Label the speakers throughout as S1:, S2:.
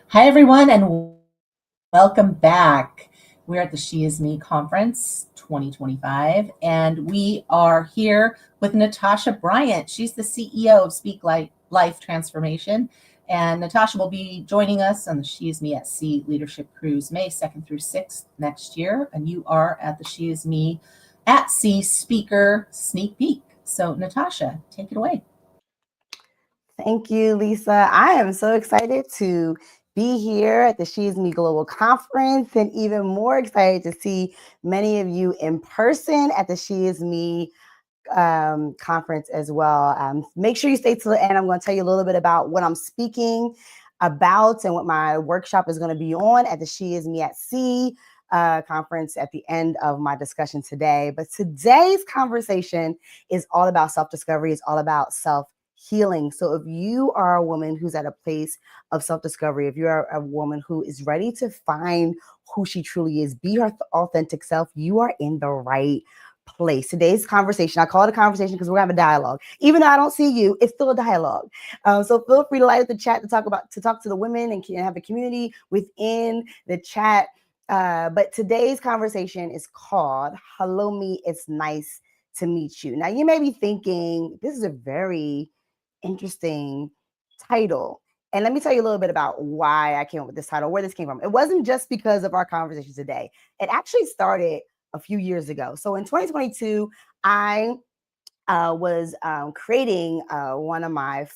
S1: Hi, everyone, and welcome back. We're at the She Is Me Conference 2025, and we are here with Natasha Bryant. She's the CEO of Life Transformation. And Natasha will be joining us on the She Is Me at Sea Leadership Cruise May 2nd through 6th next year. And you are at the She Is Me at Sea Speaker Sneak Peek. So, Natasha, take it away.
S2: Thank you, Lisa. I am so excited to be here at the She Is Me Global Conference and even more excited to see many of you in person at the She Is Me conference as well. Make sure you stay till the end. I'm going to tell you a little bit about what I'm speaking about and what my workshop is going to be on at the She Is Me at Sea conference at the end of my discussion today. But today's conversation is all about self-discovery. It's all about self-healing. So if you are a woman who's at a place of self-discovery, if you're a woman who is ready to find who she truly is, be her authentic self, you are in the right place. Today's conversation, I call it a conversation because we're gonna have a dialogue. Even though I don't see you, it's still a dialogue. So feel free to light up the chat to talk to the women and have a community within the chat. But today's conversation is called "Hello, Me. It's nice to meet you." Now, you may be thinking this is a very interesting title. And let me tell you a little bit about why I came up with this title, where this came from. It wasn't just because of our conversation today. It actually started a few years ago. So in 2022, I was creating one of my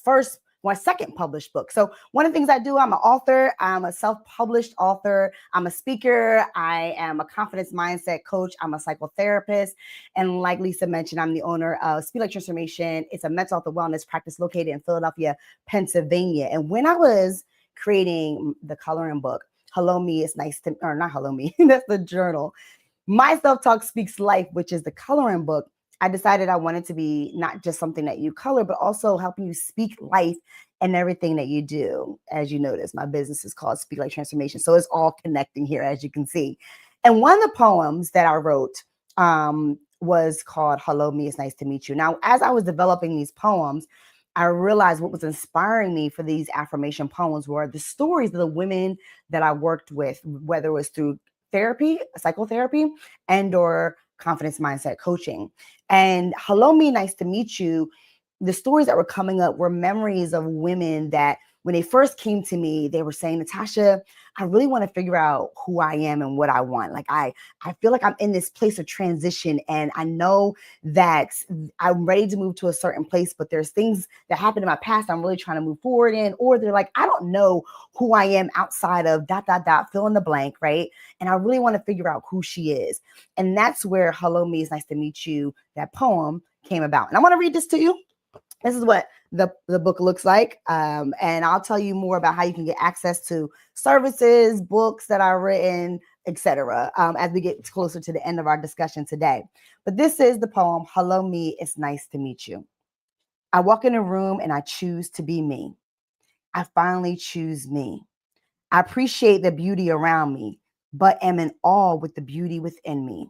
S2: second published book. So one of the things I do, I'm an author, I'm a self-published author, I'm a speaker, I am a confidence mindset coach, I'm a psychotherapist, and like Lisa mentioned, I'm the owner of Speak Like Transformation. It's a mental health and wellness practice located in Philadelphia, Pennsylvania. And when I was creating the coloring book, Hello Me, it's nice to, or not Hello Me, that's the journal. My Self-Talk Speaks Life, which is the coloring book, I decided I wanted to be not just something that you color, but also helping you speak life in everything that you do. As you notice, my business is called Speak Life Transformation. So it's all connecting here, as you can see. And one of the poems that I wrote was called Hello, Me. It's Nice to Meet You. Now, as I was developing these poems, I realized what was inspiring me for these affirmation poems were the stories of the women that I worked with, whether it was through therapy, psychotherapy, and or confidence mindset coaching. And Hello Me, Nice to Meet You, the stories that were coming up were memories of women that when they first came to me, they were saying, Natasha, I really want to figure out who I am and what I want. Like I feel like I'm in this place of transition and I know that I'm ready to move to a certain place, but there's things that happened in my past I'm really trying to move forward in, or they're like, I don't know who I am outside of ... fill in the blank, right? And I really want to figure out who she is. And that's where Hello Me, It's Nice to Meet You, that poem came about. And I want to read this to you. This is what the book looks like. And I'll tell you more about how you can get access to services, books that are written, etc. As we get closer to the end of our discussion today. But this is the poem, Hello Me, It's Nice to Meet You. I walk in a room and I choose to be me. I finally choose me. I appreciate the beauty around me, but am in awe with the beauty within me.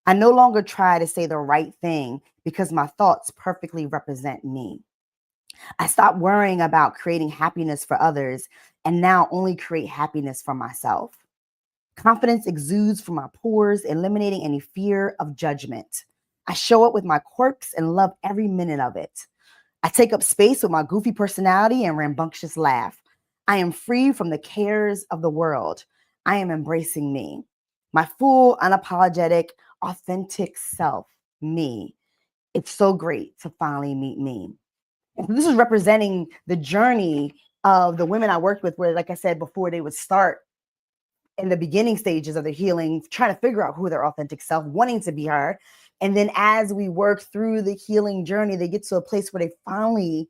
S2: I no longer try to say the right thing because my thoughts perfectly represent me. I stopped worrying about creating happiness for others and now only create happiness for myself. Confidence exudes from my pores, eliminating any fear of judgment. I show up with my quirks and love every minute of it. I take up space with my goofy personality and rambunctious laugh. I am free from the cares of the world. I am embracing me, my full, unapologetic, authentic self, me. It's so great to finally meet me. And this is representing the journey of the women I worked with, where, like I said before, they would start in the beginning stages of the healing, trying to figure out who their authentic self, wanting to be her. And then as we work through the healing journey, they get to a place where they finally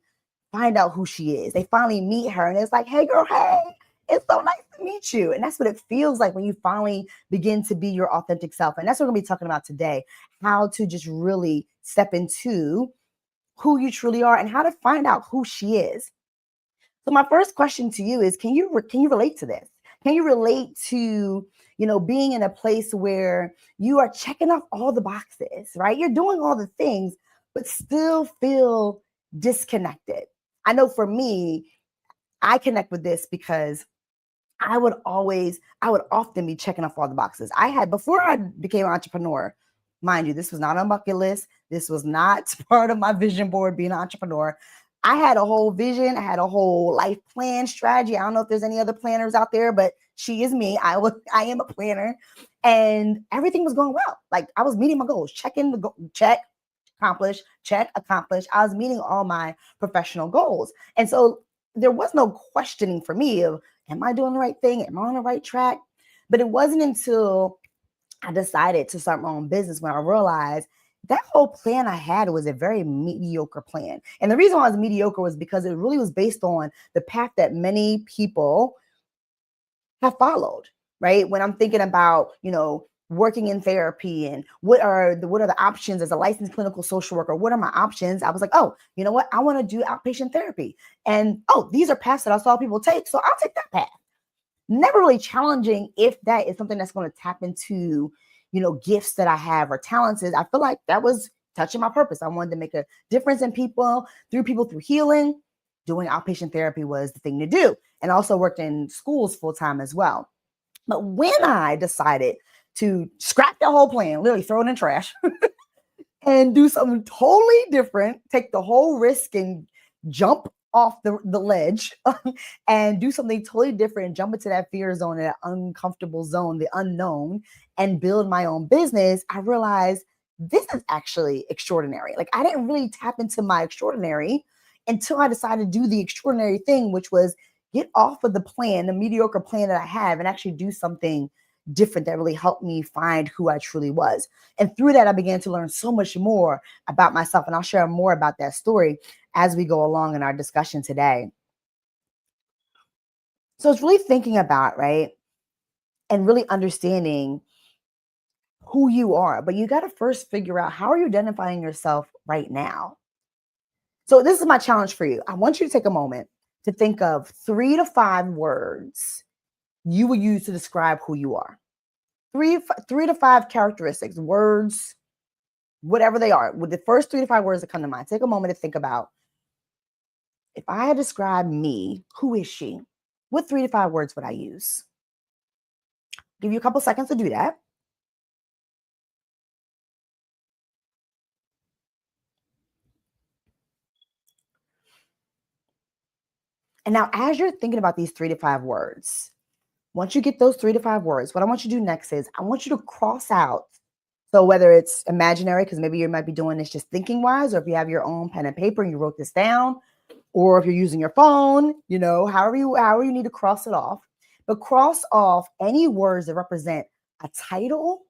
S2: find out who she is. They finally meet her and it's like, hey girl, hey, it's so nice to meet you. And that's what it feels like when you finally begin to be your authentic self. And that's what we're gonna be talking about today, how to just really step into who you truly are and how to find out who she is. So my first question to you is, can you relate to this? Can you relate to, being in a place where you are checking off all the boxes, right? You're doing all the things, but still feel disconnected. I know for me, I connect with this because I would often be checking off all the boxes. Before I became an entrepreneur, mind you, this was not on bucket list. This was not part of my vision board being an entrepreneur. I had a whole vision. I had a whole life plan strategy. I don't know if there's any other planners out there, but she is me. I am a planner, and everything was going well. Like I was meeting my goals, check, accomplish, check, accomplish. I was meeting all my professional goals. And so there was no questioning for me of, am I doing the right thing? Am I on the right track? But it wasn't until I decided to start my own business when I realized that whole plan I had was a very mediocre plan. And the reason why it was mediocre was because it really was based on the path that many people have followed, right? When I'm thinking about, working in therapy and what are the options as a licensed clinical social worker? What are my options? I was like, oh, you know what? I want to do outpatient therapy. And these are paths that I saw people take. So I'll take that path. Never really challenging if that is something that's going to tap into, gifts that I have or talents. I feel like that was touching my purpose. I wanted to make a difference in people through healing. Doing outpatient therapy was the thing to do. And also worked in schools full time as well. But when I decided to scrap the whole plan, literally throw it in trash and do something totally different, take the whole risk and jump off the ledge and do something totally different, jump into that fear zone, that uncomfortable zone, the unknown, and build my own business, I realized this is actually extraordinary. Like I didn't really tap into my extraordinary until I decided to do the extraordinary thing, which was get off of the mediocre plan that I have, and actually do something different that really helped me find who I truly was. And through that, I began to learn so much more about myself. And I'll share more about that story as we go along in our discussion today. So it's really thinking about, right? And really understanding who you are. But you got to first figure out, how are you identifying yourself right now? So this is my challenge for you. I want you to take a moment to think of 3 to 5 words you will use to describe who you are. Three to five characteristics, words, whatever they are, with the first 3 to 5 words that come to mind. Take a moment to think about, if I had described me, who is she? What 3 to 5 words would I use? Give you a couple seconds to do that. And now, as you're thinking about these 3 to 5 words, once you get those 3 to 5 words, what I want you to do next is I want you to cross out. So whether it's imaginary, because maybe you might be doing this just thinking wise, or if you have your own pen and paper and you wrote this down, or if you're using your phone, however you need to cross it off. But cross off any words that represent a title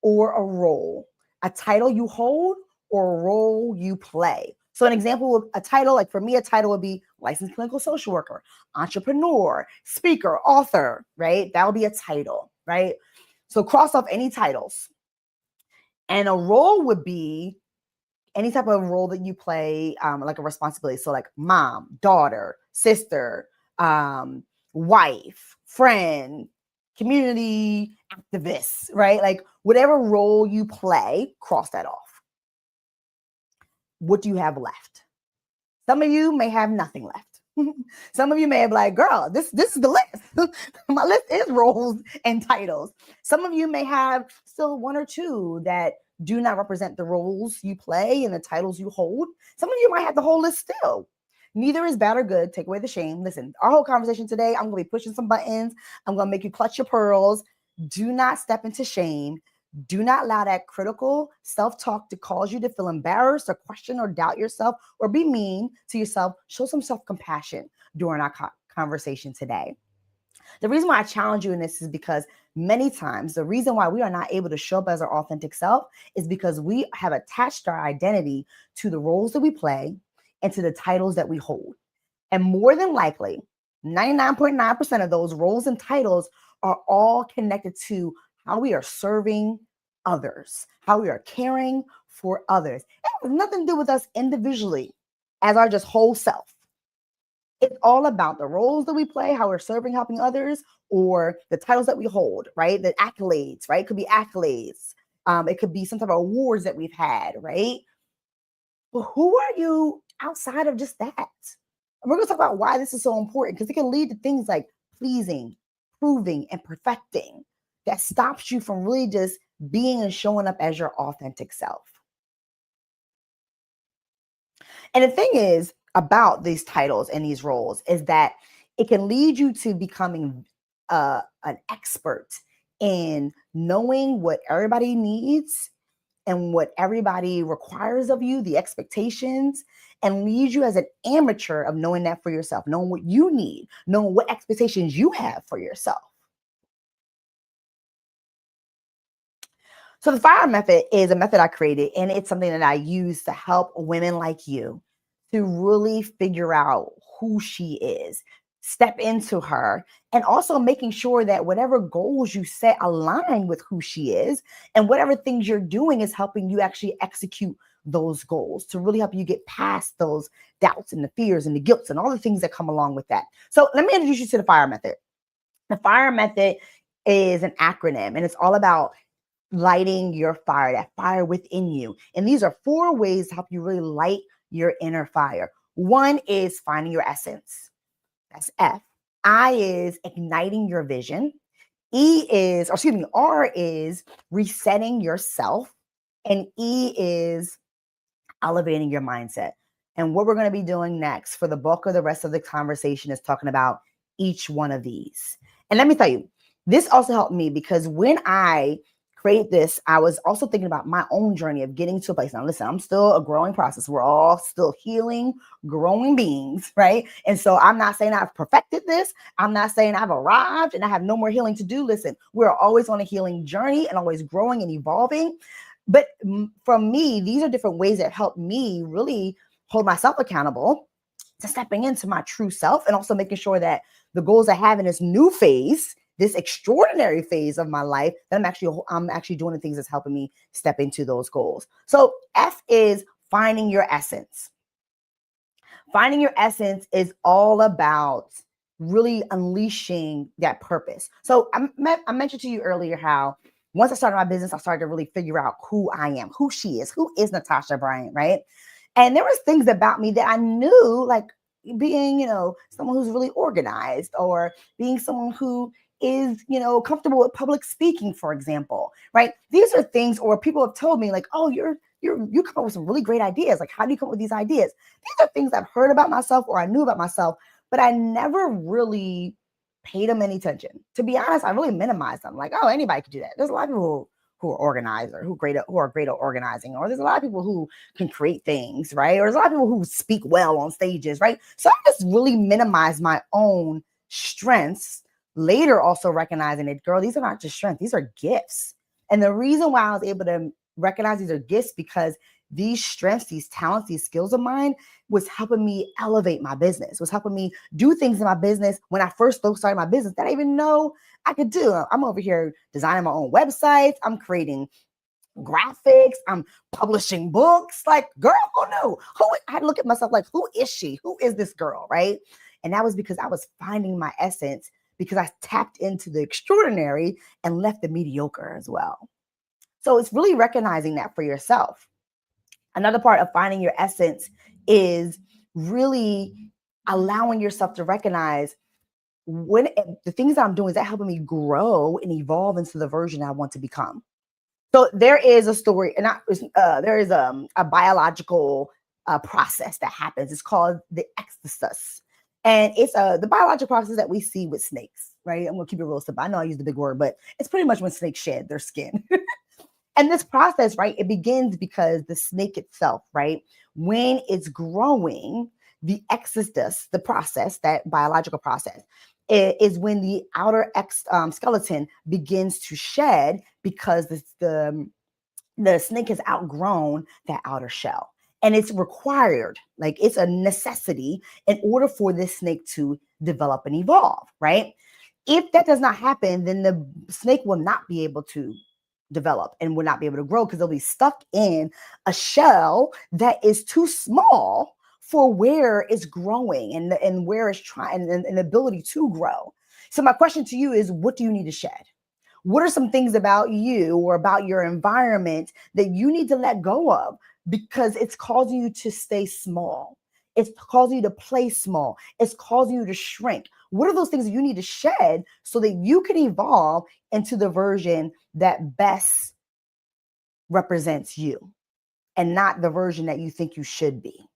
S2: or a role, a title you hold or a role you play. So an example of a title, like for me, a title would be licensed clinical social worker, entrepreneur, speaker, author, right? That would be a title, right? So cross off any titles. And a role would be any type of role that you play, like a responsibility. So like mom, daughter, sister, wife, friend, community activist, right? Like whatever role you play, cross that off. What do you have left? Some of you may have nothing left. Some of you may have like, girl, this is the list. My list is roles and titles. Some of you may have still 1 or 2 that do not represent the roles you play and the titles you hold. Some of you might have the whole list still. Neither is bad or good. Take away the shame. Listen, our whole conversation today, I'm going to be pushing some buttons. I'm going to make you clutch your pearls. Do not step into shame. Do not allow that critical self-talk to cause you to feel embarrassed or question or doubt yourself or be mean to yourself. Show some self-compassion during our conversation today. The reason why I challenge you in this is because many times the reason why we are not able to show up as our authentic self is because we have attached our identity to the roles that we play and to the titles that we hold. And more than likely, 99.9% of those roles and titles are all connected to how we are serving others, how we are caring for others. It has nothing to do with us individually as our just whole self. It's all about the roles that we play, how we're serving, helping others, or the titles that we hold, right? The accolades, right? It could be accolades. It could be some type of awards that we've had, right? But who are you outside of just that? And we're going to talk about why this is so important, because it can lead to things like pleasing, proving, and perfecting that stops you from really just being and showing up as your authentic self. And the thing is about these titles and these roles is that it can lead you to becoming an expert in knowing what everybody needs and what everybody requires of you, the expectations, and leaves you as an amateur of knowing that for yourself, knowing what you need, knowing what expectations you have for yourself. So the FIRE method is a method I created, and it's something that I use to help women like you to really figure out who she is, step into her, and also making sure that whatever goals you set align with who she is, and whatever things you're doing is helping you actually execute those goals to really help you get past those doubts and the fears and the guilt and all the things that come along with that. So let me introduce you to the FIRE method. The FIRE method is an acronym, and it's all about lighting your fire, that fire within you. And these are 4 ways to help you really light your inner fire. 1 is finding your essence. That's F. I is igniting your vision. R is resetting yourself. And E is elevating your mindset. And what we're going to be doing next for the bulk of the rest of the conversation is talking about each one of these. And let me tell you, this also helped me because when I create this, I was also thinking about my own journey of getting to a place. Now, listen, I'm still a growing process. We're all still healing, growing beings, right? And so I'm not saying I've perfected this. I'm not saying I've arrived and I have no more healing to do. Listen, we're always on a healing journey and always growing and evolving. But from me, these are different ways that help me really hold myself accountable to stepping into my true self and also making sure that the goals I have in this new phase, this extraordinary phase of my life, that I'm actually doing the things that's helping me step into those goals. So F is finding your essence. Finding your essence is all about really unleashing that purpose. So I mentioned to you earlier how once I started my business, I started to really figure out who I am, who is Natasha Bryant, right? And there was things about me that I knew, like being, someone who's really organized or being someone who is, comfortable with public speaking, for example, right? These are things, or people have told me like, oh, you come up with some really great ideas. Like, how do you come up with these ideas? These are things I've heard about myself or I knew about myself, but I never really paid them any attention. To be honest, I really minimized them. Like, oh, anybody could do that. There's a lot of people who are organized or who are great at organizing, or there's a lot of people who can create things, right? Or there's a lot of people who speak well on stages, right? So I just really minimized my own strengths. Later, also recognizing that, girl, these are not just strengths; these are gifts. And the reason why I was able to recognize these are gifts because these strengths, these talents, these skills of mine was helping me elevate my business, was helping me do things in my business when I first started my business that I didn't even know I could do. I'm over here designing my own websites. I'm creating graphics. I'm publishing books. Like, girl, who knew? I look at myself like, who is she? Who is this girl, right? And that was because I was finding my essence because I tapped into the extraordinary and left the mediocre as well. So it's really recognizing that for yourself. Another part of finding your essence is really allowing yourself to recognize when the things that I'm doing, is that helping me grow and evolve into the version I want to become. So there is a story, and there is a biological process that happens. It's called the ecstasis. And it's the biological process that we see with snakes, right? I'm going to keep it real simple. I know I use the big word, but it's pretty much when snakes shed their skin. And this process, right, it begins because the snake itself, right, when it's growing, the exodus, the process, that biological process, is when the outer skeleton begins to shed because the snake has outgrown that outer shell. And it's required, like it's a necessity in order for this snake to develop and evolve, right? If that does not happen, then the snake will not be able to develop and will not be able to grow because they'll be stuck in a shell that is too small for where it's growing and where it's trying and the ability to grow. So my question to you is, what do you need to shed? What are some things about you or about your environment that you need to let go of because it's causing you to stay small? It's causing you to play small. It's causing you to shrink. What are those things that you need to shed so that you can evolve into the version that best represents you and not the version that you think you should be?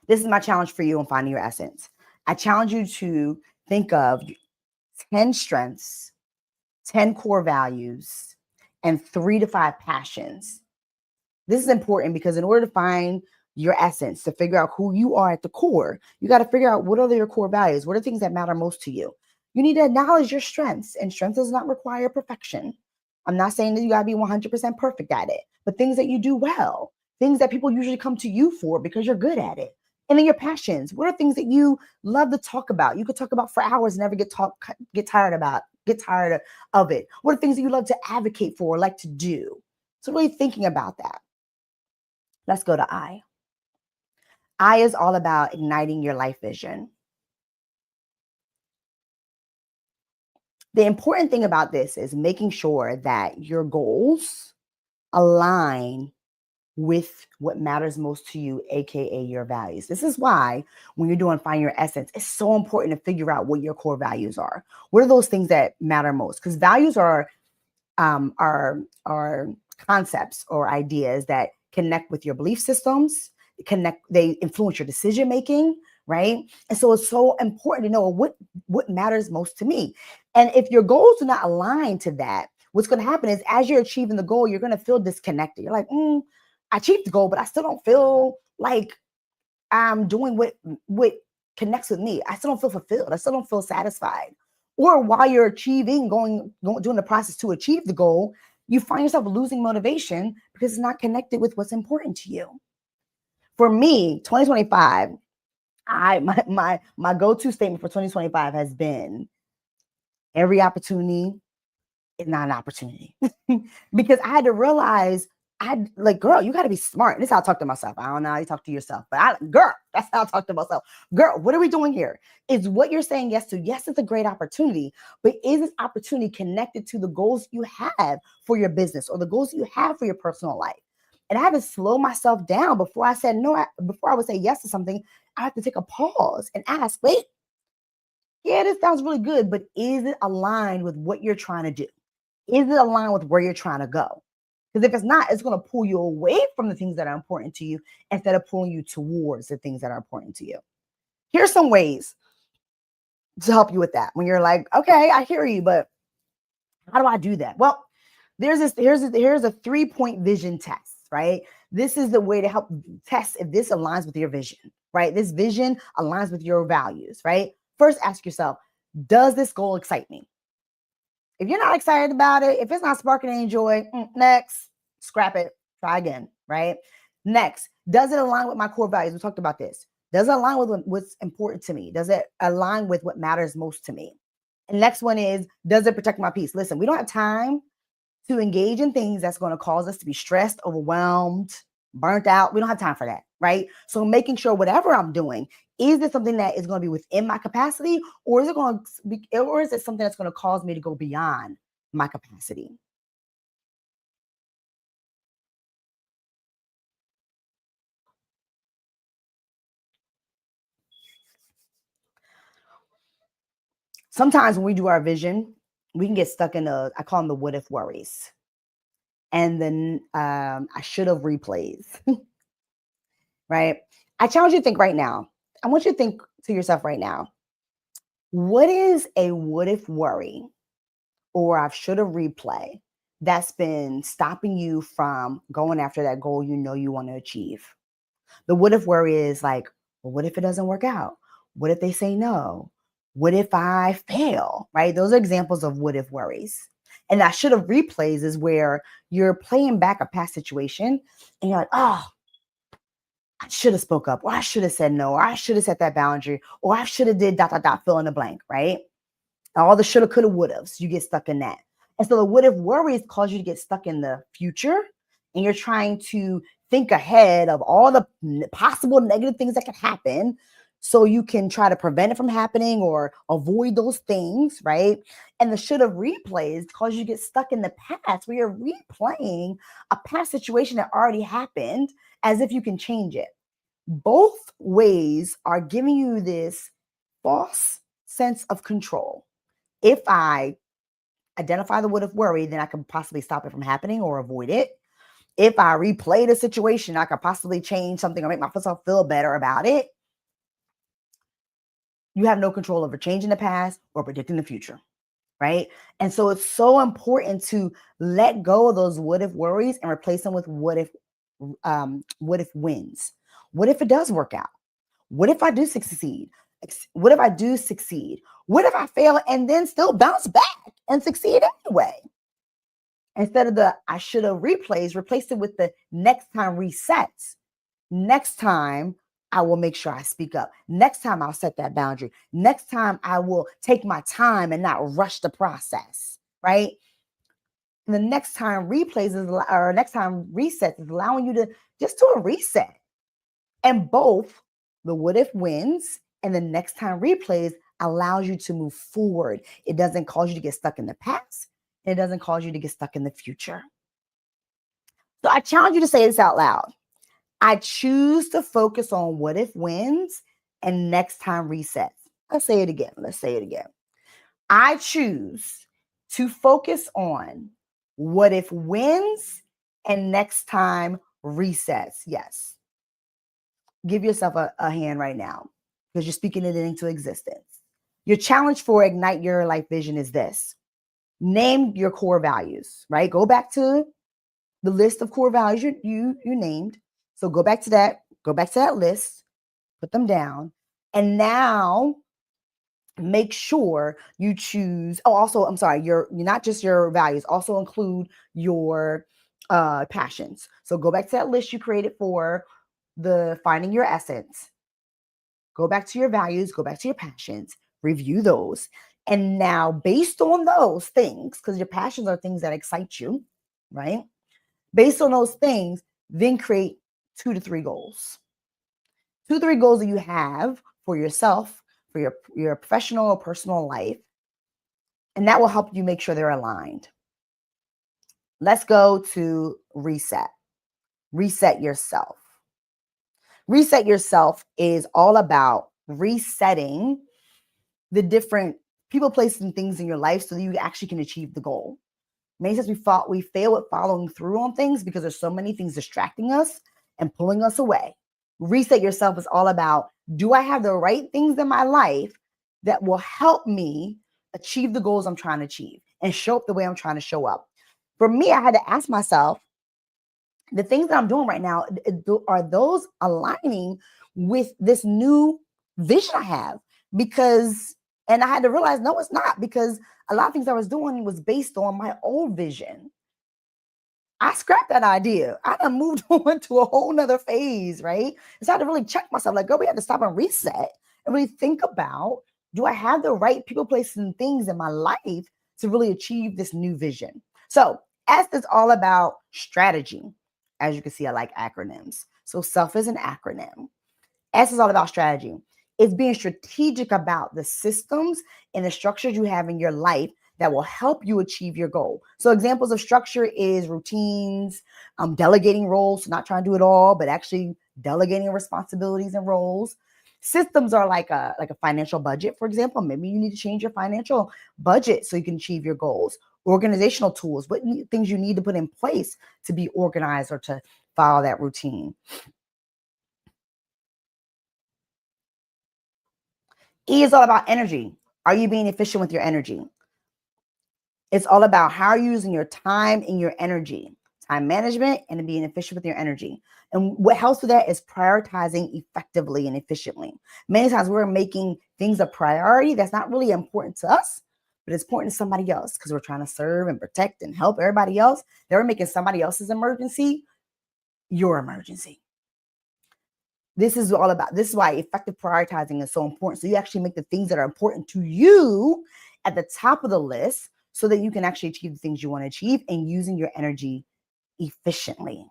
S2: This is my challenge for you on finding your essence. I challenge you to think of 10 strengths, 10 core values, and 3 to 5 passions. This is important because in order to find your essence, to figure out who you are at the core, you got to figure out what are your core values. What are things that matter most to you? You need to acknowledge your strengths, and strength does not require perfection. I'm not saying that you got to be 100% perfect at it, but things that you do well, things that people usually come to you for because you're good at it. And then your passions. What are things that you love to talk about? You could talk about for hours and never get tired of it. What are things that you love to advocate for or like to do? So really thinking about that. Let's go to I. I is all about igniting your life vision. The important thing about this is making sure that your goals align with what matters most to you, aka your values. This is why when you're doing Find Your Essence, it's so important to figure out what your core values are. What are those things that matter most? Because values are concepts or ideas that connect with your belief systems, they influence your decision making, right? And so it's so important to know what matters most to me. And if your goals do not align to that, what's going to happen is as you're achieving the goal, you're going to feel disconnected. You're like, I achieved the goal, but I still don't feel like I'm doing what connects with me. I still don't feel fulfilled. I still don't feel satisfied. Or while you're achieving, doing the process to achieve the goal, you find yourself losing motivation because it's not connected with what's important to you. For me, 2025, my go-to statement for 2025 has been every opportunity is not an opportunity. Because I had to realize girl, you got to be smart. This is how I talk to myself. I don't know how you talk to yourself, but girl, that's how I talk to myself. Girl, what are we doing here? Is what you're saying yes to? Yes, it's a great opportunity, but is this opportunity connected to the goals you have for your business or the goals you have for your personal life? And I had to slow myself down before I said no. Before I would say yes to something, I have to take a pause and ask, wait, yeah, this sounds really good, but is it aligned with what you're trying to do? Is it aligned with where you're trying to go? Because if it's not, it's going to pull you away from the things that are important to you instead of pulling you towards the things that are important to you. Here's some ways to help you with that. When you're like, okay, I hear you, but how do I do that? Well, here's a 3-point vision test, right? This is the way to help test if this aligns with your vision, right? This vision aligns with your values, right? First, ask yourself, does this goal excite me? If you're not excited about it, if it's not sparking any joy, next, scrap it, try again, right? Next, does it align with my core values? We talked about this. Does it align with what's important to me? Does it align with what matters most to me? And next one is, does it protect my peace? Listen, we don't have time to engage in things that's going to cause us to be stressed, overwhelmed, burnt out. We don't have time for that, right? So making sure whatever I'm doing, is this something that is going to be within my capacity, or is it something that's going to cause me to go beyond my capacity? Sometimes when we do our vision, we can get stuck in I call them the what if worries. And then I should have replays, right? I challenge you to think right now. I want you to think to yourself right now, what is a what if worry or I should have replay that's been stopping you from going after that goal you know you want to achieve? The what if worry is like, well, what if it doesn't work out? What if they say no? What if I fail? Right? Those are examples of what if worries. And I should have replays is where you're playing back a past situation and you're like, oh, I should have spoke up, or I should have said no, or I should have set that boundary, or I should have did ... fill in the blank, right? All the shoulda, coulda, would haves, you get stuck in that. And so the what if worries cause you to get stuck in the future, and you're trying to think ahead of all the possible negative things that could happen so you can try to prevent it from happening or avoid those things, right? And the should have replays cause you to get stuck in the past where you're replaying a past situation that already happened as if you can change it. Both ways are giving you this false sense of control. If I identify the what if worry, then I can possibly stop it from happening or avoid it. If I replay the situation, I could possibly change something or make myself feel better about it. You have no control over changing the past or predicting the future, right? And so it's so important to let go of those what if worries and replace them with what if wins. What if it does work out? What if I do succeed? What if I do succeed? What if I fail and then still bounce back and succeed anyway? Instead of the I should have replays, replace it with the next time resets. Next time, I will make sure I speak up. Next time, I'll set that boundary. Next time, I will take my time and not rush the process, right? And the next time replays is, or next time resets is allowing you to just do a reset. And both the what if wins and the next time replays allows you to move forward. It doesn't cause you to get stuck in the past. It doesn't cause you to get stuck in the future. So I challenge you to say this out loud. I choose to focus on what if wins and next time resets. Let's say it again. I choose to focus on what if wins and next time resets. Yes. Give yourself a hand right now because you're speaking it into existence. Your challenge for Ignite Your Life Vision is this. Name your core values, right? Go back to the list of core values you named. So go back to that list, put them down, and now make sure you choose. Oh, also, I'm sorry, you're not just your values, also include your passions. So go back to that list you created for the finding your essence. Go back to your values, go back to your passions, review those. And now, based on those things, because your passions are things that excite you, right? Based on those things, then create 2 to 3 goals. 2 to 3 goals that you have for yourself, for your professional or personal life. And that will help you make sure they're aligned. Let's go to reset. Reset yourself. Reset yourself is all about resetting the different people, places, and things in your life so that you actually can achieve the goal. Many times we fail at following through on things because there's so many things distracting us and pulling us away. Reset yourself is all about, do I have the right things in my life that will help me achieve the goals I'm trying to achieve and show up the way I'm trying to show up? For me, I had to ask myself, the things that I'm doing right now, are those aligning with this new vision I have? And I had to realize, no, it's not, because a lot of things I was doing was based on my old vision. I scrapped that idea. I done moved on to a whole nother phase, right? So I had to really check myself, like, girl, we had to stop and reset and really think about, do I have the right people, places, and things in my life to really achieve this new vision? So S is all about strategy. As you can see, I like acronyms. So SELF is an acronym. S is all about strategy. It's being strategic about the systems and the structures you have in your life that will help you achieve your goal. So examples of structure is routines, delegating roles, so not trying to do it all, but actually delegating responsibilities and roles. Systems are like a financial budget, for example. Maybe you need to change your financial budget so you can achieve your goals. Organizational tools, what things you need to put in place to be organized or to follow that routine. E is all about energy. Are you being efficient with your energy? It's all about how you're using your time and your energy, time management, and being efficient with your energy. And what helps with that is prioritizing effectively and efficiently. Many times we're making things a priority that's not really important to us, but it's important to somebody else because we're trying to serve and protect and help everybody else. They're making somebody else's emergency your emergency. This is why effective prioritizing is so important. So you actually make the things that are important to you at the top of the list so that you can actually achieve the things you want to achieve and using your energy efficiently.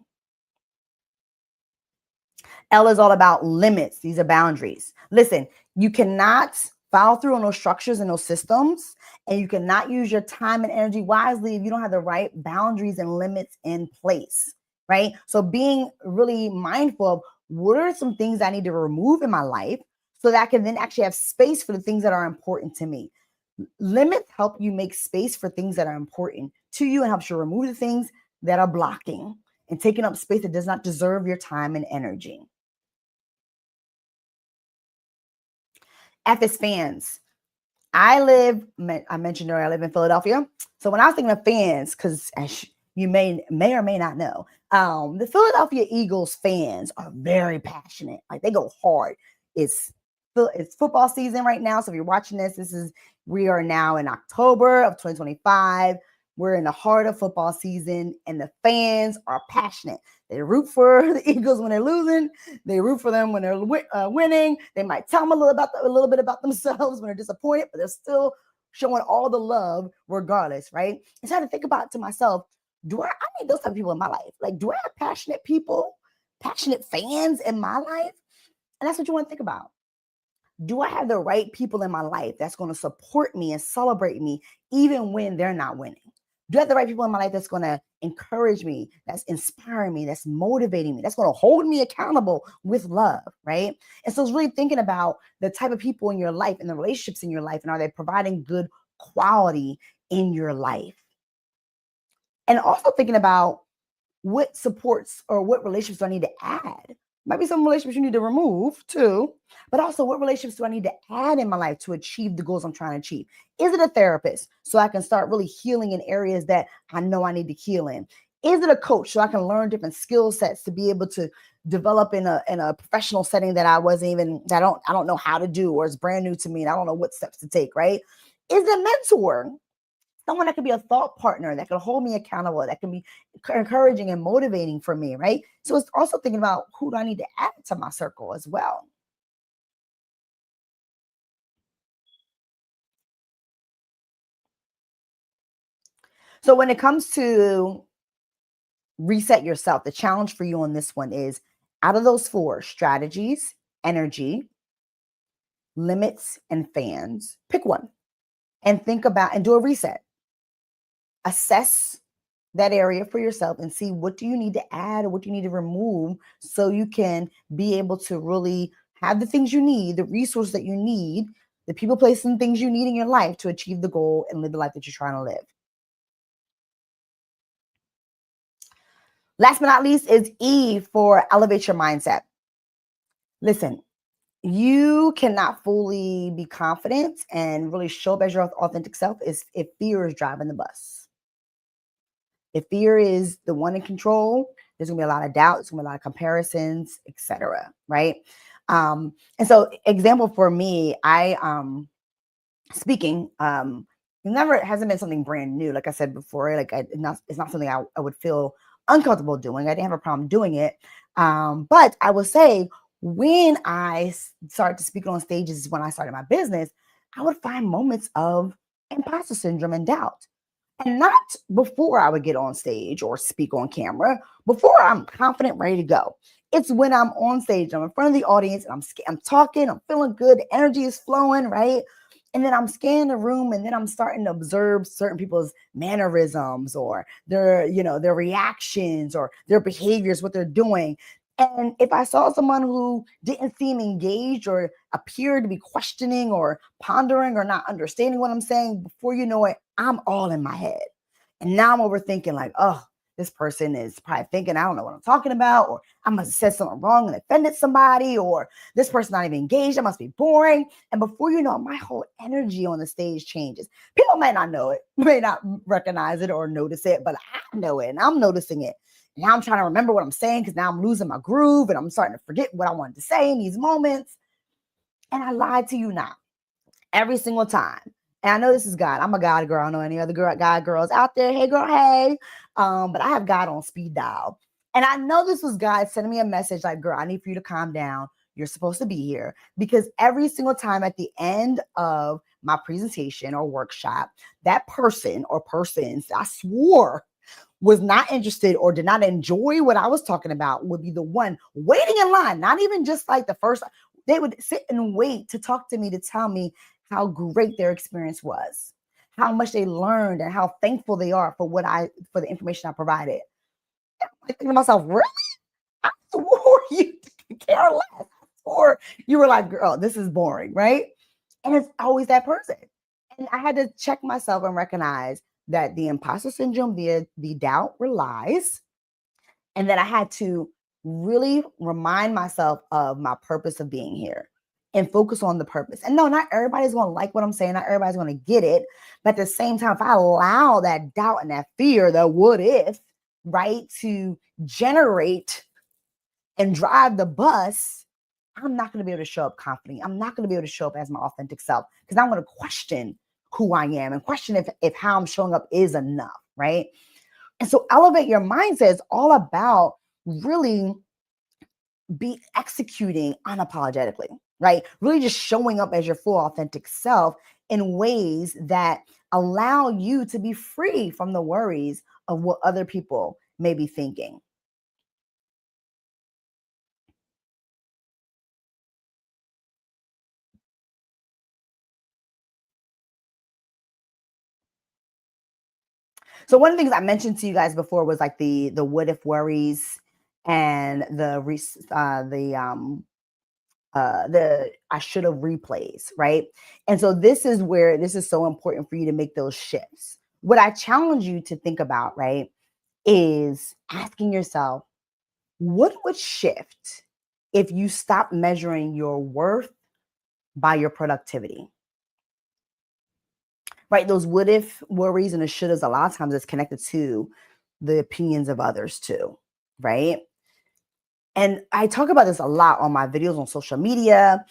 S2: L is all about limits. These are boundaries. Listen, you cannot follow through on those structures and those systems, and you cannot use your time and energy wisely if you don't have the right boundaries and limits in place, right? So being really mindful of What are some things I need to remove in my life so that I can then actually have space for the things that are important to me? Limits help you make space for things that are important to you and helps you remove the things that are blocking and taking up space that does not deserve your time and energy. F is fans. I mentioned earlier, I live in Philadelphia. So when I was thinking of fans, because as you may or may not know, the Philadelphia Eagles fans are very passionate. Like they go hard. It's it's football season right now. So if you're watching we are now in October of 2025. We're in the heart of football season, and the fans are passionate. They root for the Eagles when they're losing. They root for them when they're winning. They might tell them a little bit about themselves when they're disappointed, but they're still showing all the love regardless, right? And so I had to think about to myself, I need those type of people in my life? Like, do I have passionate people, passionate fans in my life? And that's what you want to think about. Do I have the right people in my life that's going to support me and celebrate me even when they're not winning? Do I have the right people in my life that's going to encourage me, that's inspiring me, that's motivating me, that's going to hold me accountable with love, right? And so it's really thinking about the type of people in your life and the relationships in your life, and are they providing good quality in your life? And also thinking about what supports or what relationships do I need to add? Might be some relationships you need to remove too, but also what relationships do I need to add in my life to achieve the goals I'm trying to achieve? Is it a therapist so I can start really healing in areas that I know I need to heal in? Is it a coach so I can learn different skill sets to be able to develop in a professional setting that I don't know how to do, or it's brand new to me and I don't know what steps to take, right? Is it a mentor? Someone that could be a thought partner, that can hold me accountable, that can be encouraging and motivating for me, right? So it's also thinking about who do I need to add to my circle as well. So when it comes to reset yourself, the challenge for you on this one is, out of those four strategies, energy, limits, and fans, pick one and think about and do a reset. Assess that area for yourself and see what do you need to add or what you need to remove so you can be able to really have the things you need, the resources that you need, the people, places, and things you need in your life to achieve the goal and live the life that you're trying to live. Last but not least is E for elevate your mindset. Listen, you cannot fully be confident and really show up as your authentic self if fear is driving the bus. If fear is the one in control, there's gonna be a lot of doubt, there's gonna be a lot of comparisons, etc. Right? And so, example for me, I speaking, it hasn't been something brand new. Like I said before, it's not something I would feel uncomfortable doing. I didn't have a problem doing it, but I will say when I started to speak on stages, when I started my business, I would find moments of imposter syndrome and doubt. And not before I would get on stage or speak on camera, before I'm confident, ready to go. It's when I'm on stage, I'm in front of the audience, and I'm talking, I'm feeling good, the energy is flowing, right? And then I'm scanning the room, and then I'm starting to observe certain people's mannerisms or their reactions or their behaviors, what they're doing. And if I saw someone who didn't seem engaged or appeared to be questioning or pondering or not understanding what I'm saying, before you know it, I'm all in my head. And now I'm overthinking, like, oh, this person is probably thinking I don't know what I'm talking about, or I must have said something wrong and offended somebody, or this person's not even engaged, I must be boring. And before you know it, my whole energy on the stage changes. People may not know it, may not recognize it or notice it, but I know it and I'm noticing it. Now I'm trying to remember what I'm saying because now I'm losing my groove and I'm starting to forget what I wanted to say in these moments. And I lied to you now every single time. And I know this is God. I'm a God girl. I don't know any other God girls out there. Hey, girl, hey. But I have God on speed dial. And I know this was God sending me a message like, girl, I need for you to calm down. You're supposed to be here. Because every single time at the end of my presentation or workshop, that person or persons I swore was not interested or did not enjoy what I was talking about would be the one waiting in line, not even just like the first. They would sit and wait to talk to me, to tell me how great their experience was, how much they learned, and how thankful they are for the information I provided. I'm thinking to myself, really? I swore you care less. Or you were like, girl, this is boring, right? And it's always that person. And I had to check myself and recognize that the imposter syndrome, the doubt were lies, and that I had to really remind myself of my purpose of being here and focus on the purpose. And no, not everybody's going to like what I'm saying. Not everybody's going to get it. But at the same time, if I allow that doubt and that fear, the what if, right, to generate and drive the bus, I'm not going to be able to show up confidently. I'm not going to be able to show up as my authentic self because I'm going to question who I am and question if how I'm showing up is enough, right? And so elevate your mindset is all about really be executing unapologetically, right? Really just showing up as your full authentic self in ways that allow you to be free from the worries of what other people may be thinking. So one of the things I mentioned to you guys before was like the what if worries and the I should have replays, right? And so this is where this is so important for you to make those shifts. What I challenge you to think about, right, is asking yourself, what would shift if you stop measuring your worth by your productivity? Right? Those what if worries and the shouldas, a lot of times it's connected to the opinions of others too, right? And I talk about this a lot on my videos on social media,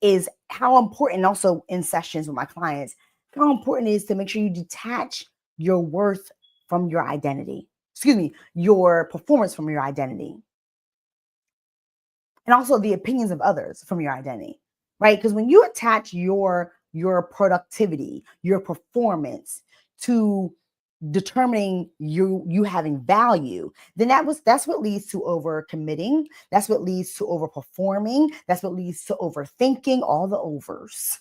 S2: is how important, also in sessions with my clients, how important it is to make sure you detach your worth from your identity. Excuse me, your performance from your identity. And also the opinions of others from your identity, right? Because when you attach your productivity, your performance to determining you having value, then that's what leads to over committing, that's what leads to over performing, that's what leads to overthinking, all the overs.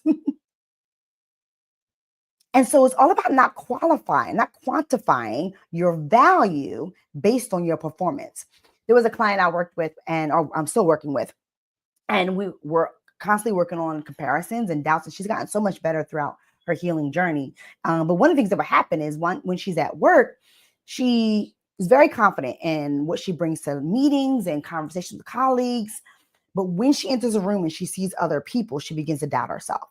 S2: And so it's all about not quantifying your value based on your performance. There was a client I worked with or I'm still working with, and we were constantly working on comparisons and doubts, and she's gotten so much better throughout her healing journey. But one of the things that would happen is when she's at work, she is very confident in what she brings to meetings and conversations with colleagues. But when she enters a room and she sees other people, she begins to doubt herself.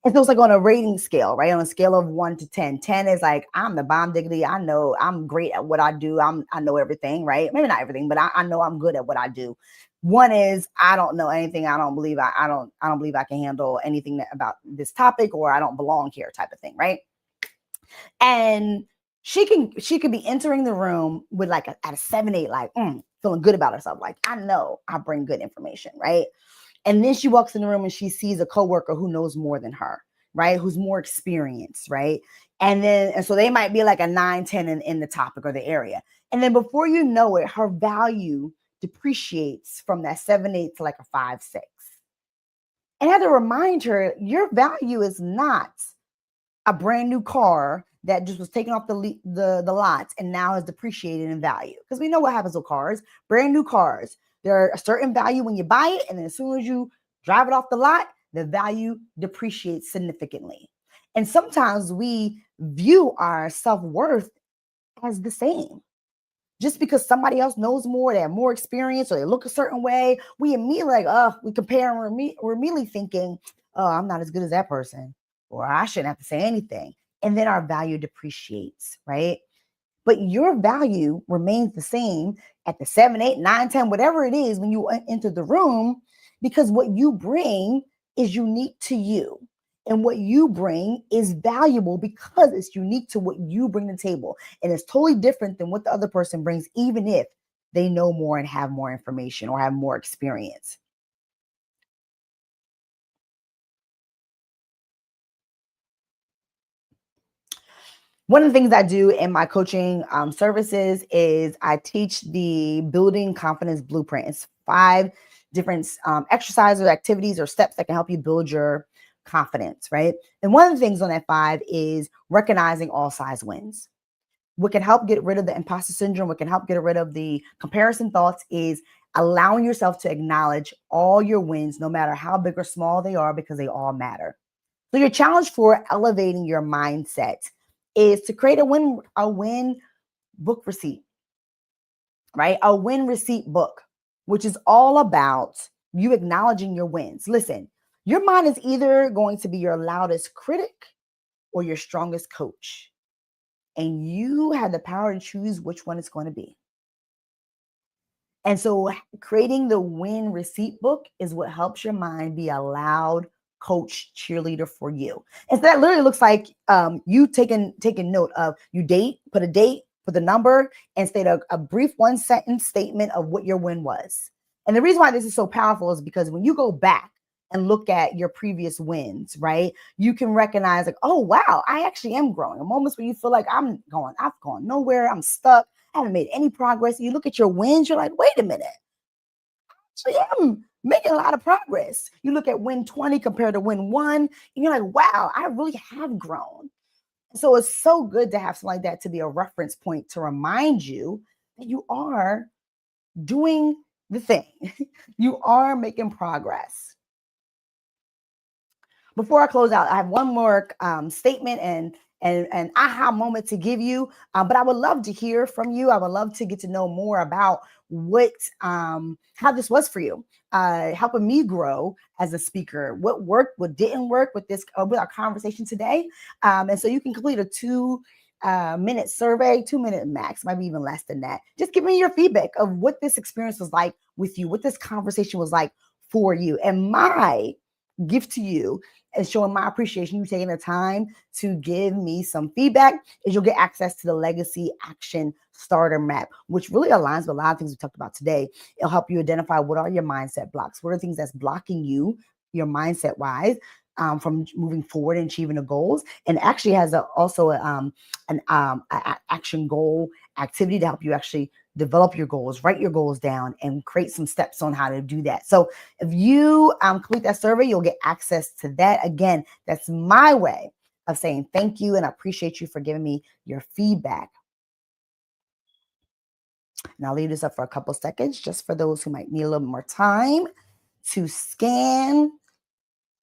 S2: And so it's like on a rating scale, right? On a scale of 1 to 10. 10 is like, I'm the bomb diggity. I know I'm great at what I do. I know everything, right? Maybe not everything, but I know I'm good at what I do. 1 is I don't know anything. I don't believe I don't believe I can handle anything about this topic, or I don't belong here, type of thing, right? And she could be entering the room with like at a 7, 8, like feeling good about herself. Like, I know I bring good information, right? And then she walks in the room and she sees a coworker who knows more than her, right? Who's more experienced, right? And so they might be like a 9, 10 in the topic or the area. And then before you know it, her value depreciates from that 7, 8 to like a 5, 6. And I had to remind her, your value is not a brand new car that just was taken off the lots and now has depreciated in value. Because we know what happens with cars, brand new cars. They're a certain value when you buy it, and then as soon as you drive it off the lot, the value depreciates significantly. And sometimes we view our self-worth as the same. Just because somebody else knows more, they have more experience, or they look a certain way, we immediately like, oh, we compare and we're immediately thinking, oh, I'm not as good as that person, or I shouldn't have to say anything. And then our value depreciates, right? But your value remains the same at the 7, 8, 9, 10, whatever it is when you enter the room, because what you bring is unique to you. And what you bring is valuable because it's unique to what you bring to the table. And it's totally different than what the other person brings, even if they know more and have more information or have more experience. One of the things I do in my coaching services is I teach the building confidence blueprint. It's 5 different exercises, activities, or steps that can help you build your confidence, right? And one of the things on that 5 is recognizing all size wins. What can help get rid of the imposter syndrome, what can help get rid of the comparison thoughts, is allowing yourself to acknowledge all your wins, no matter how big or small they are, because they all matter. So your challenge for elevating your mindset is to create a win book receipt, right? A win receipt book, which is all about you acknowledging your wins. Listen, your mind is either going to be your loudest critic or your strongest coach. And you have the power to choose which one it's going to be. And so creating the win receipt book is what helps your mind be a loud coach cheerleader for you. And so that literally looks like you taking note of put a date, put the number, and state a brief 1-sentence statement of what your win was. And the reason why this is so powerful is because when you go back and look at your previous wins, right, you can recognize like, oh, wow, I actually am growing. In moments where you feel like I've gone nowhere, I'm stuck, I haven't made any progress. You look at your wins, you're like, wait a minute. Actually, I'm making a lot of progress. You look at win 20 compared to win 1, and you're like, wow, I really have grown. So it's so good to have something like that to be a reference point to remind you that you are doing the thing. You are making progress. Before I close out, I have one more statement and an aha moment to give you. But I would love to hear from you. I would love to get to know more about how this was for you, helping me grow as a speaker. What worked, what didn't work with with our conversation today. And so you can complete a 2-minute survey, 2-minute max, maybe even less than that. Just give me your feedback of what this experience was like with you, what this conversation was like for you. And my gift to you and showing my appreciation, you taking the time to give me some feedback, is you'll get access to the Legacy Action Starter Map, which really aligns with a lot of things we talked about today. It'll help you identify what are your mindset blocks, what are things that's blocking you, your mindset wise, from moving forward and achieving the goals. And actually has an action goal activity to help you actually develop your goals, write your goals down, and create some steps on how to do that. So if you complete that survey, you'll get access to that. Again, that's my way of saying thank you and I appreciate you for giving me your feedback. And I'll leave this up for a couple seconds just for those who might need a little more time to scan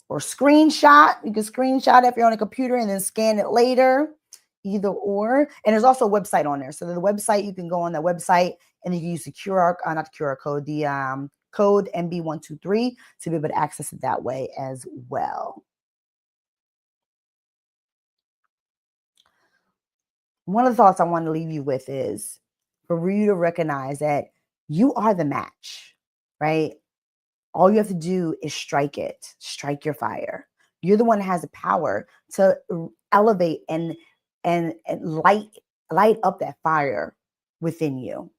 S2: or screenshot. You can screenshot it if you're on a computer and then scan it later, either or. And there's also a website on there. So the website, you can go on the website and you can use the not the QR code, the code MB123 to be able to access it that way as well. One of the thoughts I want to leave you with is for you to recognize that you are the match, right? All you have to do is strike your fire. You're the one that has the power to elevate and light up that fire within you.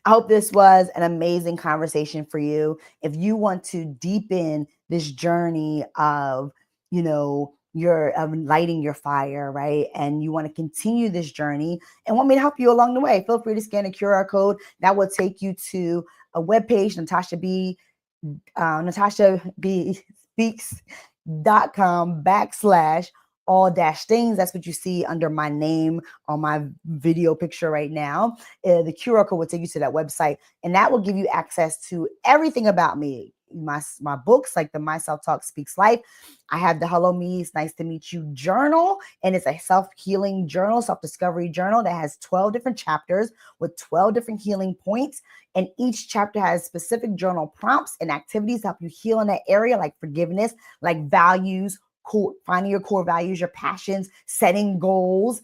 S2: I hope this was an amazing conversation for you. If you want to deepen this journey of, your lighting your fire, right? And you want to continue this journey and want me to help you along the way, feel free to scan a QR code. That will take you to a webpage, NatashaBSpeaks.com/all-things. That's what you see under my name on my video picture right now. The QR code will take you to that website, and that will give you access to everything about me. My books, like the My Self-Talk Speaks Life. I have the Hello Me, It's Nice to Meet You journal, and it's a self-healing journal, self-discovery journal that has 12 different chapters with 12 different healing points. And each chapter has specific journal prompts and activities to help you heal in that area, like forgiveness, like values, finding your core values, your passions, setting goals,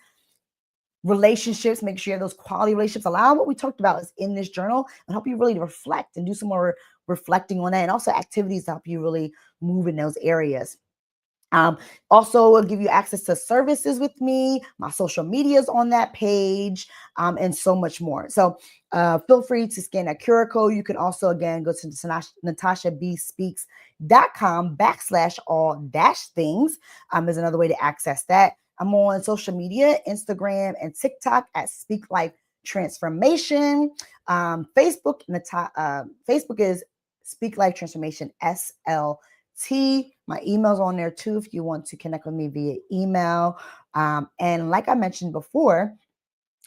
S2: relationships, make sure you have those quality relationships. A lot of what we talked about is in this journal and help you really reflect and do some more reflecting on that, and also activities to help you really move in those areas. Also, will give you access to services with me, my social medias on that page, and so much more. So feel free to scan that QR code. You can also, again, go to NatashaBSpeaks.com/all-things. Is another way to access that. I'm on social media, Instagram and TikTok at Speak Life Transformation. Facebook is Speak Life Transformation SLT. My email's on there too if you want to connect with me via email. And like I mentioned before,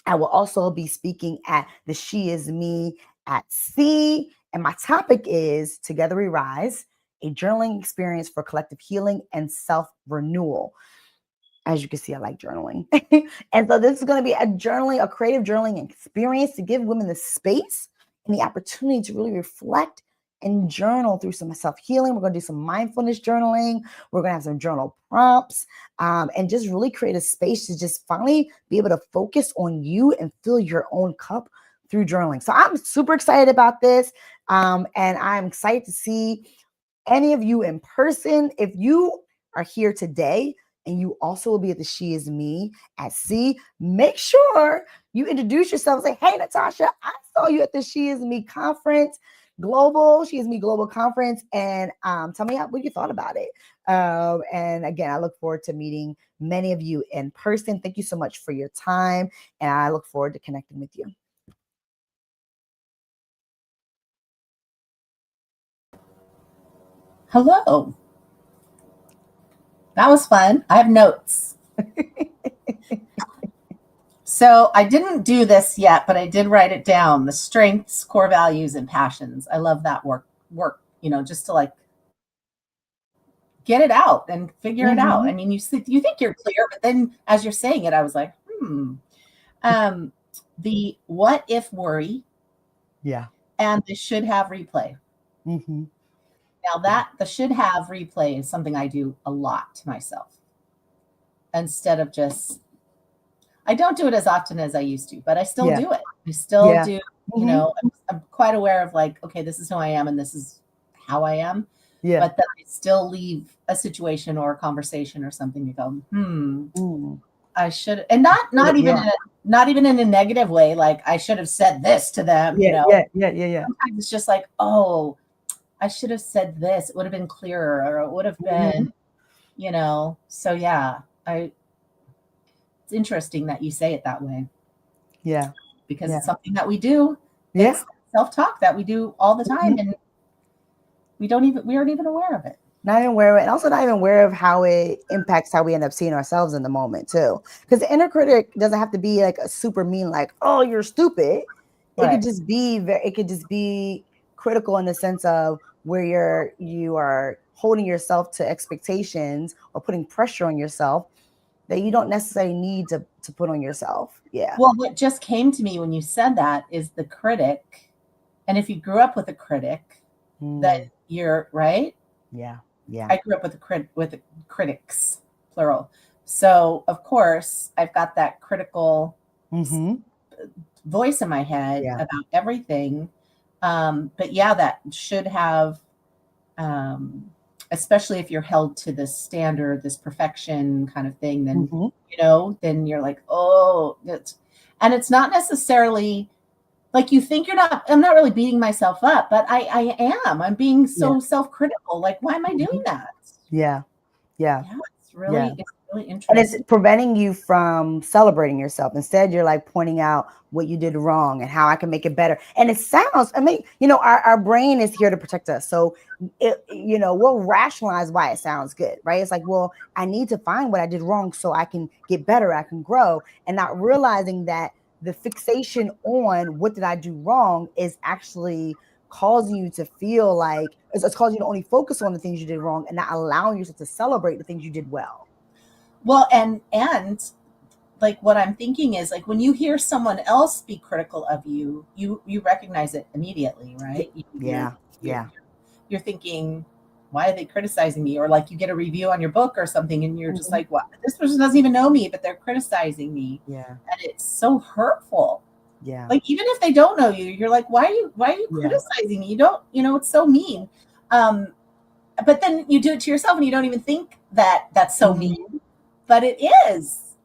S2: I will also be speaking at the She Is Me at Sea. And my topic is Together We Rise, a journaling experience for collective healing and self-renewal. As you can see, I like journaling. And so this is going to be a creative journaling experience to give women the space and the opportunity to really reflect and journal through some self-healing. We're going to do some mindfulness journaling. We're going to have some journal prompts, and just really create a space to just finally be able to focus on you and fill your own cup through journaling. So I'm super excited about this. And I'm excited to see any of you in person. If you are here today and you also will be at the She Is Me at Sea, make sure you introduce yourself. Say, hey, Natasha, I saw you at the She Is Me conference, She Is Me Global Conference, and tell me what you thought about it. And again, I look forward to meeting many of you in person. Thank you so much for your time, and I look forward to connecting with you.
S1: Hello. That was fun. I have notes. So I didn't do this yet, but I did write it down. The strengths, core values, and passions. I love that just to like get it out and figure it out. I mean, you think you're clear, but then as you're saying it, I was like, the what if worry,
S2: Yeah.
S1: and the should have replay.
S2: Mm-hmm.
S1: Now the should have replay is something I do a lot to myself instead of just, I don't do it as often as I used to, but I still do it. I still do, I'm quite aware of like, okay, this is who I am and this is how I am.
S2: Yeah.
S1: But then I still leave a situation or a conversation or something to go, I should, and not even in a negative way, like I should have said this to them,
S2: Yeah.
S1: Sometimes it's just like, oh, I should have said this. It would have been clearer, or it would have been, So yeah, it's interesting that you say it that way.
S2: Yeah.
S1: Because it's something that we do.
S2: Yeah.
S1: It's self-talk that we do all the time, and we aren't even aware of it.
S2: Not even aware of it, and also not even aware of how it impacts how we end up seeing ourselves in the moment too. Because the inner critic doesn't have to be like a super mean, like, oh, you're stupid. It could just be critical in the sense of where you are holding yourself to expectations or putting pressure on yourself that you don't necessarily need to put on yourself. Yeah.
S1: Well, what just came to me when you said that is the critic. And if you grew up with a critic, that you're right.
S2: Yeah. Yeah.
S1: I grew up with the critics, plural. So of course I've got that critical voice in my head about everything. But yeah, that should have, especially if you're held to this standard, this perfection kind of thing, then then you're like, oh, and it's not necessarily like you think I'm not really beating myself up, but I am. I'm being so self-critical. Like, why am I doing that?
S2: Yeah.
S1: It's really interesting.
S2: And it's preventing you from celebrating yourself. Instead, you're like pointing out what you did wrong and how I can make it better. And it sounds, our brain is here to protect us. So, we'll rationalize why it sounds good, right? It's like, well, I need to find what I did wrong so I can get better, I can grow, and not realizing that the fixation on what did I do wrong is actually causing you to feel like it's causing you to only focus on the things you did wrong and not allowing yourself to celebrate the things you did well.
S1: Well, and like what I'm thinking is like when you hear someone else be critical of you, you recognize it immediately, right? You're thinking, why are they criticizing me? Or like you get a review on your book or something and you're just like, what? This person doesn't even know me, but they're criticizing me.
S2: Yeah.
S1: And it's so hurtful.
S2: Yeah.
S1: Like even if they don't know you, you're like, why are you criticizing me? You don't, it's so mean. But then you do it to yourself and you don't even think that that's so mean, but it is.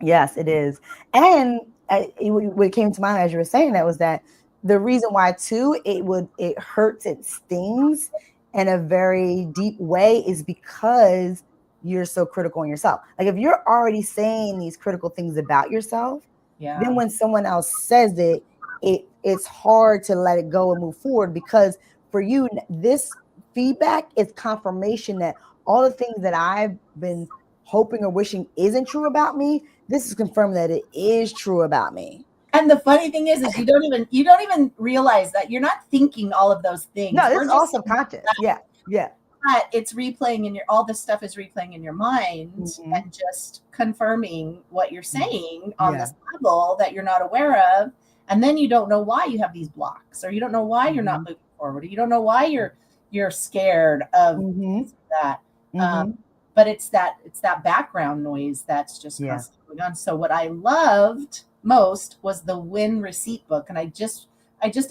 S2: Yes, it is. And what came to mind as you were saying that was that the reason why too it hurts, it stings in a very deep way is because you're so critical on yourself. Like if you're already saying these critical things about yourself, then when someone else says it's hard to let it go and move forward, because for you this feedback is confirmation that all the things that I've been hoping or wishing isn't true about me, this is confirming that it is true about me.
S1: And the funny thing is you don't even realize that you're not thinking all of those things.
S2: No, this
S1: We're
S2: is all
S1: just,
S2: subconscious. Yeah. Yeah.
S1: but it's replaying in your, all this stuff is replaying in your mind
S2: Mhm.
S1: and just confirming what you're saying on
S2: Yeah.
S1: this level that you're not aware of. And then you don't know why you have these blocks, or you don't know why you're not moving forward, or you don't know why you're scared of
S2: Mhm.
S1: that. Um,
S2: Mhm.
S1: but it's that background noise that's just
S2: Yeah.
S1: constantly going on. So what I loved most was the win receipt book, and I just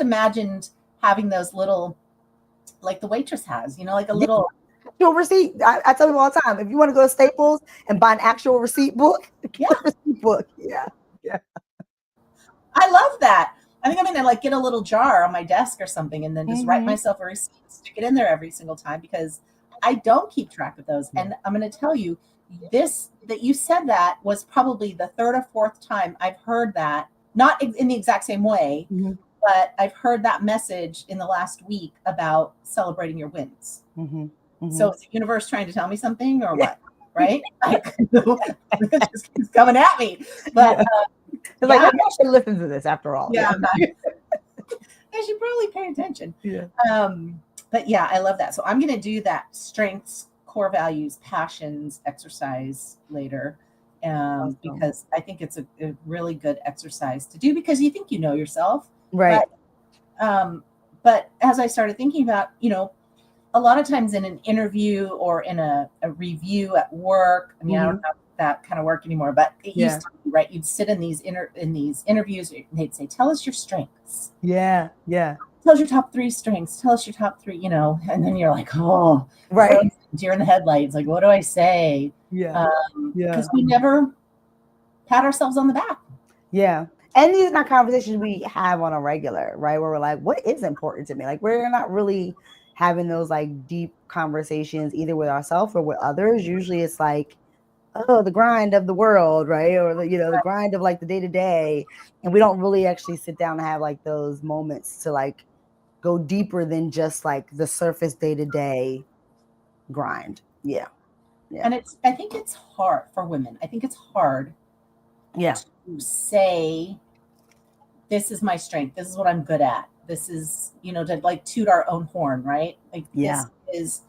S1: imagined having those little, like the waitress has, like a
S2: Yeah.
S1: little.
S2: Actual receipt. I tell people all the time, if you want to go to Staples and buy an actual receipt book,
S1: Yeah,
S2: get a receipt book. Yeah. Yeah.
S1: I love that. I think I'm gonna like get a little jar on my desk or something, and then just write
S2: Mhm.
S1: myself a receipt, stick it in there every single time, because I don't keep track of those.
S2: Yeah.
S1: And I'm gonna tell you, this that you said that was probably the third or fourth time I've heard that, not in the exact same way,
S2: Mhm.
S1: but I've heard that message in the last week about celebrating your wins.
S2: Mhm.
S1: So
S2: Mhm.
S1: is the universe trying to tell me something or
S2: Yeah.
S1: what? Right? Like, it just keeps coming at me. But
S2: Yeah. It's like,
S1: yeah,
S2: maybe I should listen to this after all.
S1: yeah,
S2: Yeah.
S1: I'm not. I should probably pay attention.
S2: Yeah.
S1: But yeah, I love that. So I'm going to do that strengths, core values, passions exercise later,
S2: Awesome.
S1: because I think it's a really good exercise to do, because you think you know yourself,
S2: Right.
S1: but um, but as I started thinking about, a lot of times in an interview or in a review at work, I mean, I don't
S2: Mhm.
S1: have that kind of work anymore, but it
S2: Yeah.
S1: used to be, right? You'd sit in these interviews, and they'd say, "Tell us your strengths.
S2: Yeah. Yeah.
S1: Tell us your top three strengths. Tell us your top three," and then you're like, "Oh,
S2: Right.
S1: deer in the headlights. Like, what do I say?"
S2: Yeah.
S1: Because
S2: Yeah.
S1: we never pat ourselves on the back.
S2: Yeah. And these are not conversations we have on a regular, right? Where we're like, what is important to me? Like, we're not really having those like deep conversations either with ourselves or with others. Usually it's like, oh, the grind of the world, right? Or the grind of like the day to day. And we don't really actually sit down and have like those moments to like go deeper than just like the surface day to day grind. Yeah. Yeah.
S1: And I think it's hard for women. I think it's hard
S2: Yeah.
S1: to say, this is my strength. This is what I'm good at. This is, to like toot our own horn, right? Like,
S2: Yeah.
S1: this is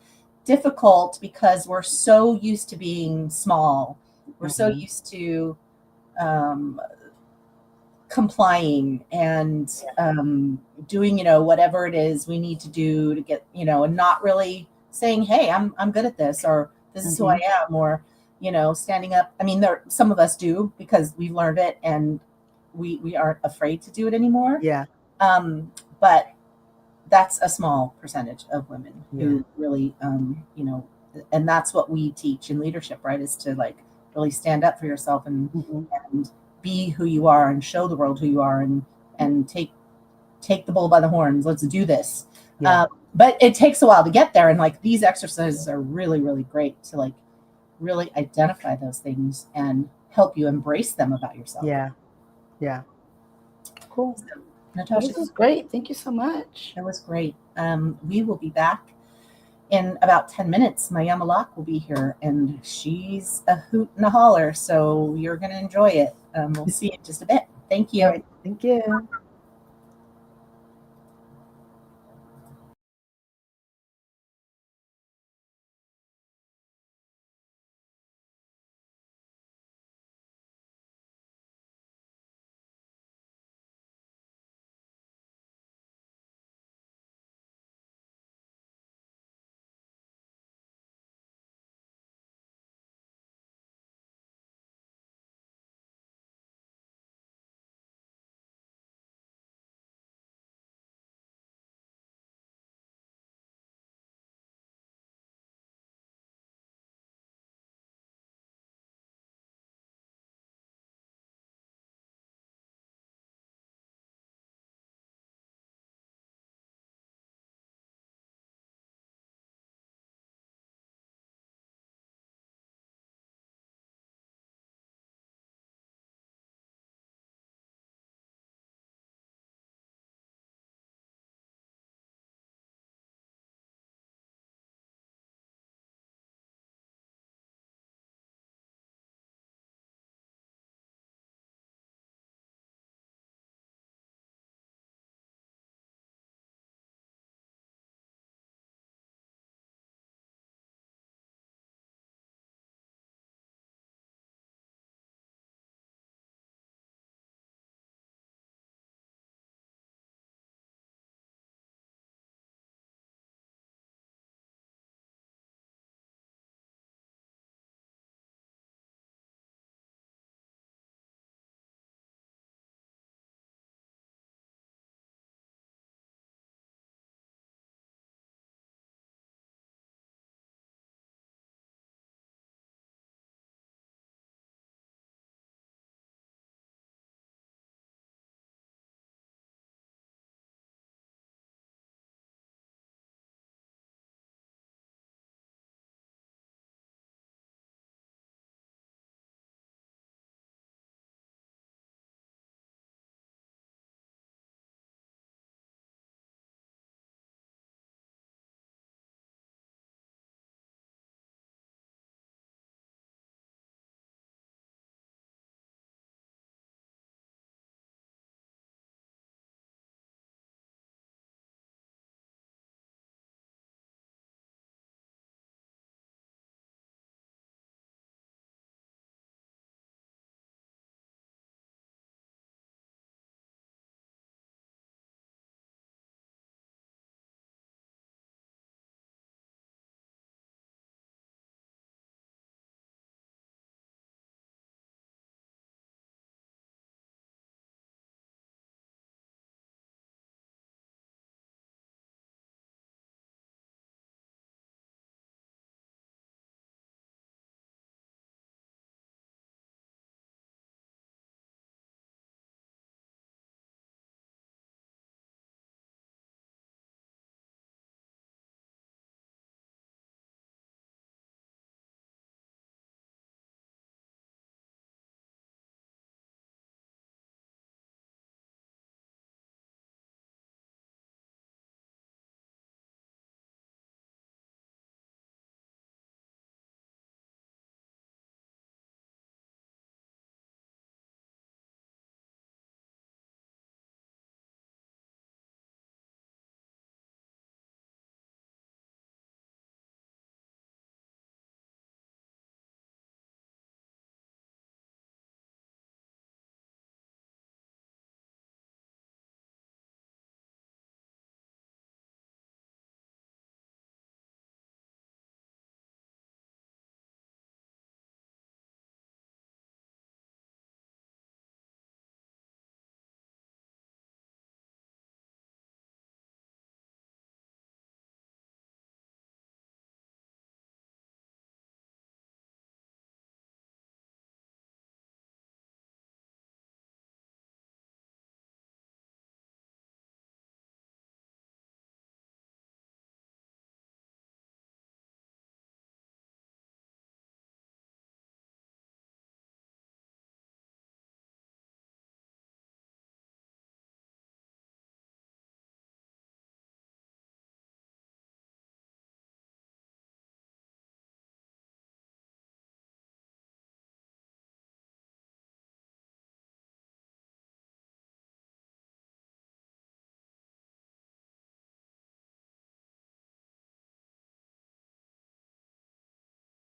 S1: difficult because we're so used to being small. We're so
S2: Mhm.
S1: used to um, complying and doing, whatever it is we need to do to get, and not really saying, "Hey, I'm good at this," or "This is who I
S2: Mhm.
S1: am," or standing up. I mean, there some of us do because we've learned it, and we aren't afraid to do it anymore.
S2: Yeah.
S1: But that's a small percentage of women
S2: Yeah.
S1: who really, and that's what we teach in leadership, right? Is to like really stand up for yourself,
S2: Mhm.
S1: and be who you are, and show the world who you are, and take the bull by the horns. Let's do this.
S2: Yeah.
S1: But it takes a while to get there, and like these exercises are really, really great to like really identify those things and help you embrace them about yourself.
S2: Yeah. Yeah. Cool.
S1: So,
S2: Well,
S1: Natasha,
S2: this is great. Thank you so much.
S1: that was great. We will be back in about 10 minutes. My Yamalak will be here, and she's a hoot and a holler, so you're going to enjoy it. We'll see you in just a bit. Thank
S2: All
S1: you.
S2: right. Thank you.